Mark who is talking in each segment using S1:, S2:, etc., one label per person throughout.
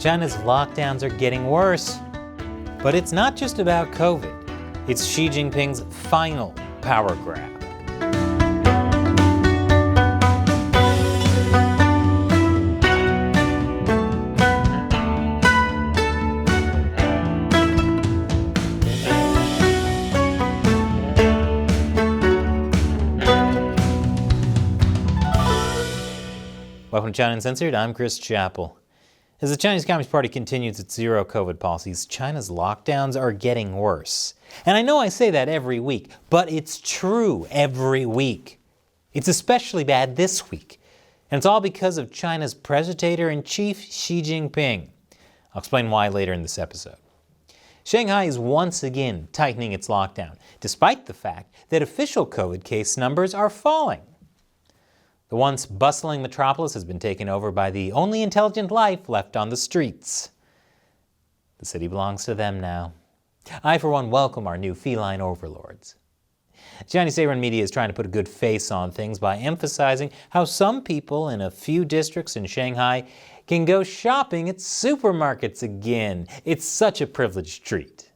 S1: China's lockdowns are getting worse. But it's not just about COVID. It's Xi Jinping's final power grab. Welcome to China Uncensored. I'm Chris Chappell. As the Chinese Communist Party continues its zero COVID policies, China's lockdowns are getting worse. And I know I say that every week, but it's true every week. It's especially bad this week. And it's all because of China's Presitator-in-Chief Xi Jinping. I'll explain why later in this episode. Shanghai is once again tightening its lockdown, despite the fact that official COVID case numbers are falling. The once bustling metropolis has been taken over by the only intelligent life left on the streets. The city belongs to them now. I, for one, welcome our new feline overlords. Chinese state-run media is trying to put a good face on things by emphasizing how some people in a few districts in Shanghai can go shopping at supermarkets again. It's such a privileged treat.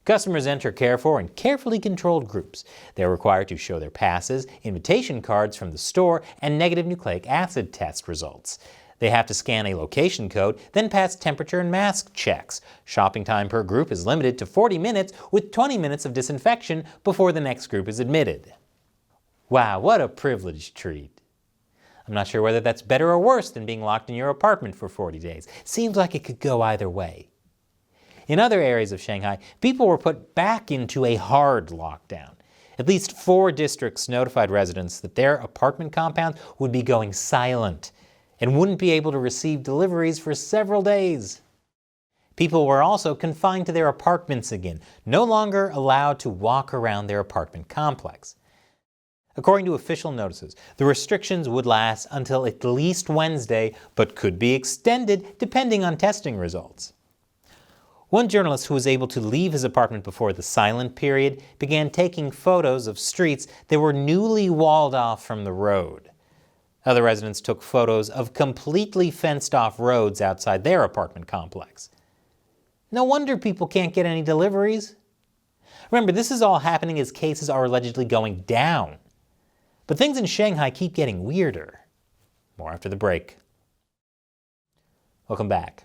S1: Customers enter cared for and carefully controlled groups. They're required to show their passes, invitation cards from the store, and negative nucleic acid test results. They have to scan a location code, then pass temperature and mask checks. Shopping time per group is limited to 40 minutes with 20 minutes of disinfection before the next group is admitted. Wow, what a privileged treat. I'm not sure whether that's better or worse than being locked in your apartment for 40 days. Seems like it could go either way. In other areas of Shanghai, people were put back into a hard lockdown. At least 4 districts notified residents that their apartment compounds would be going silent and wouldn't be able to receive deliveries for several days. People were also confined to their apartments again, no longer allowed to walk around their apartment complex. According to official notices, the restrictions would last until at least Wednesday, but could be extended depending on testing results. One journalist who was able to leave his apartment before the silent period began taking photos of streets that were newly walled off from the road. Other residents took photos of completely fenced-off roads outside their apartment complex. No wonder people can't get any deliveries. Remember, this is all happening as cases are allegedly going down. But things in Shanghai keep getting weirder. More after the break. Welcome back.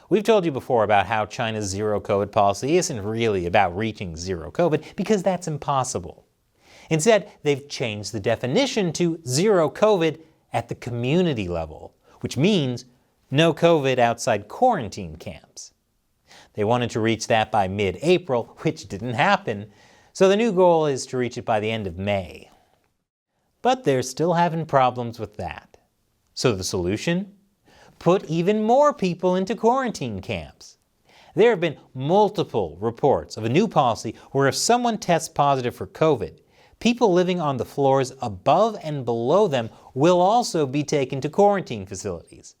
S1: We've told you before about how China's zero COVID policy isn't really about reaching zero COVID because that's impossible. Instead, they've changed the definition to zero COVID at the community level, which means no COVID outside quarantine camps. They wanted to reach that by mid-April, which didn't happen, so the new goal is to reach it by the end of May. But they're still having problems with that. So the solution? Put even more people into quarantine camps. There have been multiple reports of a new policy where if someone tests positive for COVID, people living on the floors above and below them will also be taken to quarantine facilities.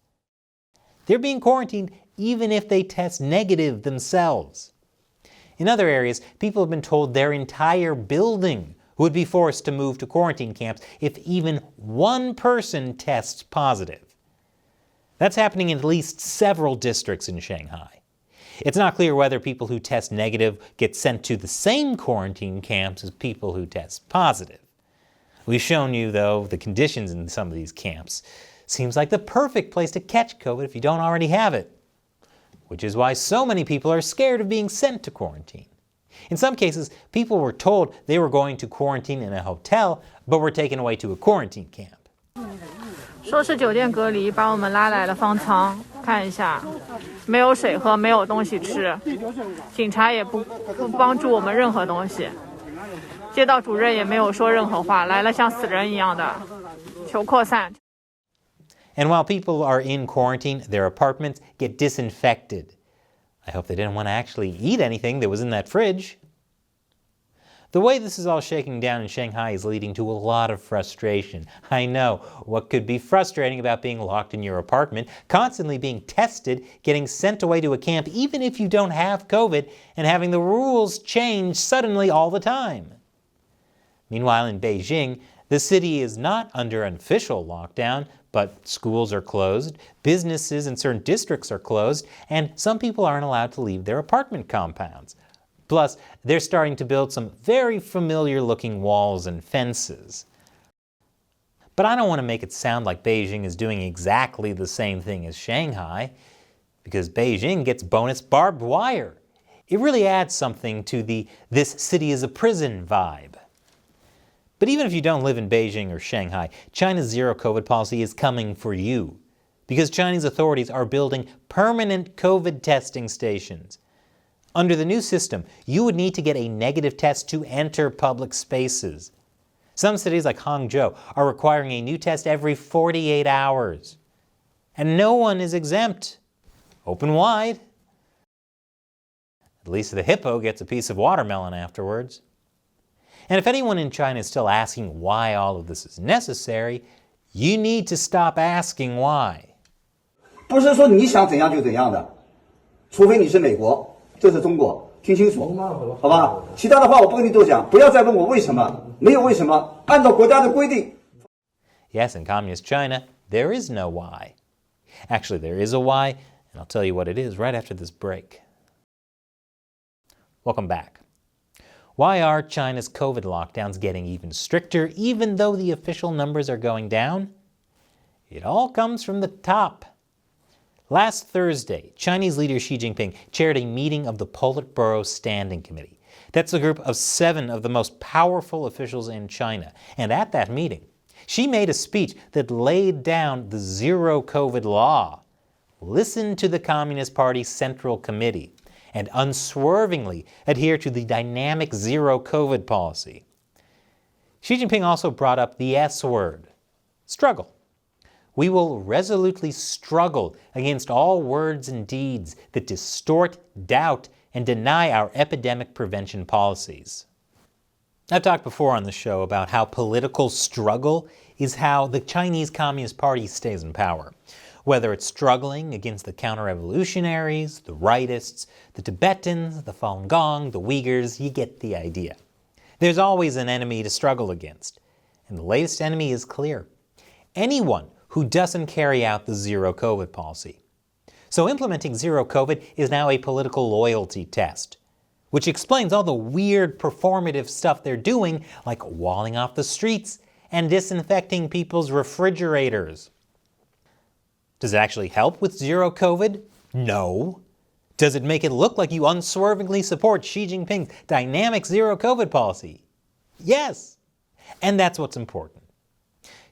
S1: They're being quarantined even if they test negative themselves. In other areas, people have been told their entire building would be forced to move to quarantine camps if even one person tests positive. That's happening in at least several districts in Shanghai. It's not clear whether people who test negative get sent to the same quarantine camps as people who test positive. We've shown you, though, the conditions in some of these camps. Seems like the perfect place to catch COVID if you don't already have it. Which is why so many people are scared of being sent to quarantine. In some cases, people were told they were going to quarantine in a hotel, but were taken away to a quarantine camp.
S2: 说是酒店隔离，把我们拉来了方舱，看一下，没有水喝，没有东西吃，警察也不帮助我们任何东西，街道主任也没有说任何话，来了像死人一样的，求扩散。
S1: And while people are in quarantine, their apartments get disinfected. I hope they didn't want to actually eat anything that was in that fridge. The way this is all shaking down in Shanghai is leading to a lot of frustration. I know, what could be frustrating about being locked in your apartment, constantly being tested, getting sent away to a camp even if you don't have COVID, and having the rules change suddenly all the time? Meanwhile, in Beijing, the city is not under an official lockdown, But schools are closed, businesses in certain districts are closed, and some people aren't allowed to leave their apartment compounds. Plus, they're starting to build some very familiar-looking walls and fences. But I don't want to make it sound like Beijing is doing exactly the same thing as Shanghai, because Beijing gets bonus barbed wire. It really adds something to the "this city is a prison" vibe. But even if you don't live in Beijing or Shanghai, China's zero-COVID policy is coming for you, because Chinese authorities are building permanent COVID testing stations. Under the new system, you would need to get a negative test to enter public spaces. Some cities like Hangzhou are requiring a new test every 48 hours. And no one is exempt. Open wide. At least the hippo gets a piece of watermelon afterwards. And if anyone in China is still asking why all of this is necessary, you need to stop asking why.
S3: 不是说你想怎样就怎样的，除非你是美国，这是中国，听清楚，好吧？其他的话我不跟你多讲，不要再问我为什么，没有为什么，按照国家的规定。
S1: Yes, in communist China, there is no why. Actually, there is a why, and I'll tell you what it is right after this break. Welcome back. Why are China's COVID lockdowns getting even stricter, even though the official numbers are going down? It all comes from the top. Last Thursday, Chinese leader Xi Jinping chaired a meeting of the Politburo Standing Committee. That's a group of 7 of the most powerful officials in China. And at that meeting, Xi made a speech that laid down the zero COVID law. Listen to the Communist Party's Central Committee and unswervingly adhere to the dynamic zero COVID policy. Xi Jinping also brought up the S word, struggle. We will resolutely struggle against all words and deeds that distort, doubt, and deny our epidemic prevention policies. I've talked before on the show about how political struggle is how the Chinese Communist Party stays in power. Whether it's struggling against the counter-revolutionaries, the rightists, the Tibetans, the Falun Gong, the Uyghurs, you get the idea. There's always an enemy to struggle against. And the latest enemy is clear. Anyone who doesn't carry out the zero COVID policy. So implementing zero COVID is now a political loyalty test, which explains all the weird performative stuff they're doing, like walling off the streets and disinfecting people's refrigerators. Does it actually help with zero COVID? No. Does it make it look like you unswervingly support Xi Jinping's dynamic zero COVID policy? Yes. And that's what's important.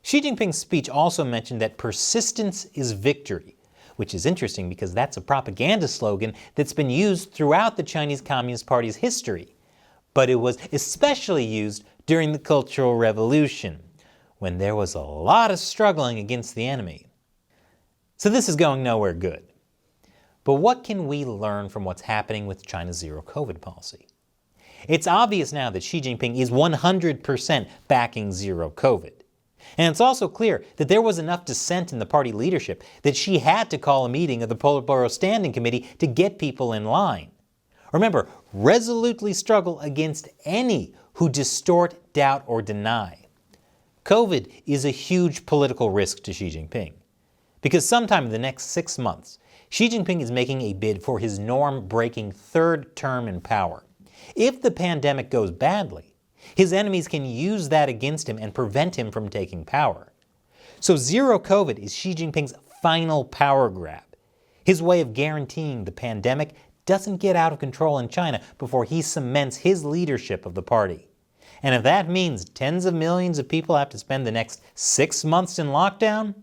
S1: Xi Jinping's speech also mentioned that persistence is victory, which is interesting because that's a propaganda slogan that's been used throughout the Chinese Communist Party's history. But it was especially used during the Cultural Revolution, when there was a lot of struggling against the enemy. So this is going nowhere good. But what can we learn from what's happening with China's zero COVID policy? It's obvious now that Xi Jinping is 100% backing zero COVID. And it's also clear that there was enough dissent in the party leadership that Xi had to call a meeting of the Politburo Standing Committee to get people in line. Remember, resolutely struggle against any who distort, doubt, or deny. COVID is a huge political risk to Xi Jinping. Because sometime in the next 6 months, Xi Jinping is making a bid for his norm-breaking 3rd term in power. If the pandemic goes badly, his enemies can use that against him and prevent him from taking power. So zero COVID is Xi Jinping's final power grab, his way of guaranteeing the pandemic doesn't get out of control in China before he cements his leadership of the party. And if that means tens of millions of people have to spend the next 6 months in lockdown,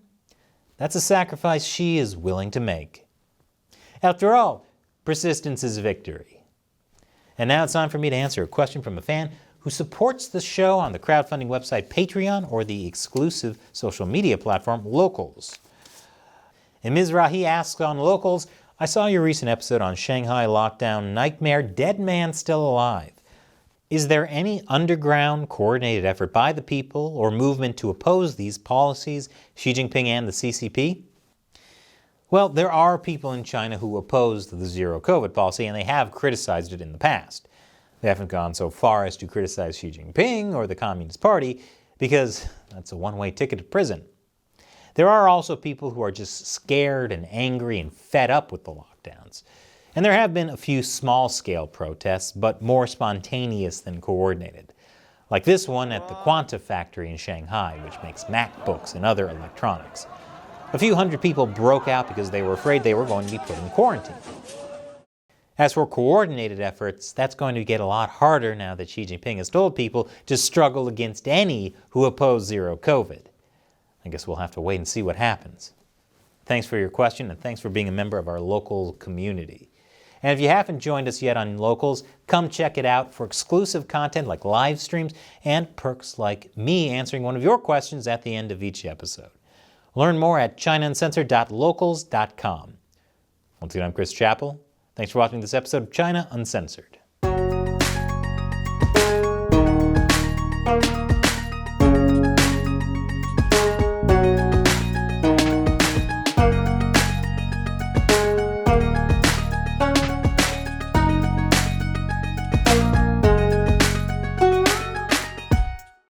S1: that's a sacrifice Xi is willing to make. After all, persistence is victory. And now it's time for me to answer a question from a fan who supports the show on the crowdfunding website Patreon or the exclusive social media platform Locals. And Mizrahi asks on Locals, I saw your recent episode on Shanghai lockdown nightmare, dead man still alive. Is there any underground coordinated effort by the people or movement to oppose these policies, Xi Jinping and the CCP? Well, there are people in China who oppose the zero COVID policy, and they have criticized it in the past. They haven't gone so far as to criticize Xi Jinping or the Communist Party, because that's a one-way ticket to prison. There are also people who are just scared and angry and fed up with the lockdowns. And there have been a few small-scale protests, but more spontaneous than coordinated. Like this one at the Quanta factory in Shanghai, which makes MacBooks and other electronics. A few hundred people broke out because they were afraid they were going to be put in quarantine. As for coordinated efforts, that's going to get a lot harder now that Xi Jinping has told people to struggle against any who oppose zero COVID. I guess we'll have to wait and see what happens. Thanks for your question, and thanks for being a member of our local community. And if you haven't joined us yet on Locals, come check it out for exclusive content like live streams and perks like me answering one of your questions at the end of each episode. Learn more at chinauncensored.locals.com. Once again, I'm Chris Chappell. Thanks for watching this episode of China Uncensored.